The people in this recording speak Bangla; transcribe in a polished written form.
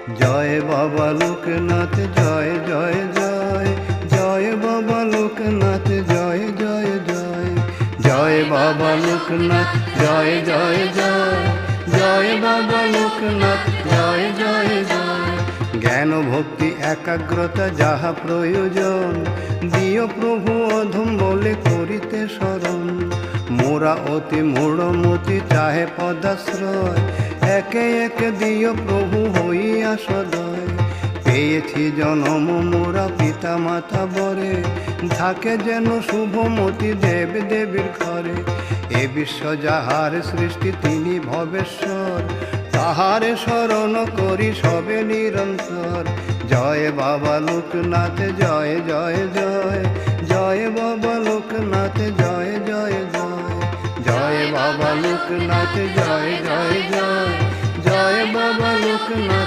জয় বাবা লোকনাথ জয় জয় জয়, জয় বাবা লোকনাথ জয় জয় জয়, জয় বাবা লোকনাথ জয় জয় জয়, জয় বাবা লোকনাথ জয় জয় জয়। জ্ঞান ভক্তি একাগ্রতা যাহা প্রয়োজন, দিও প্রভু অধম বলে করিতে শরণ। মোরা অতি মূঢ়মতি চাহে পদাশ্রয়, একে একে দিও প্রভু হইয়া সদয়। পেয়েছি জনম মোরা পিতা মাতা বরে, থাকে যেন শুভমতি দেব দেবীর ঘরে। এ বিশ্ব যাহার সৃষ্টি তিনি ভবেশ্বর, তাহারে শরণ করি সবে নিরন্তর। জয় বাবা লোকনাথ জয় জয় জয়, জয় বাবা লোকনাথ জয় জয় জয়, জয় বাবা লোকনাথ জয় জয় জয়, জয় বাবা লোকনাথ।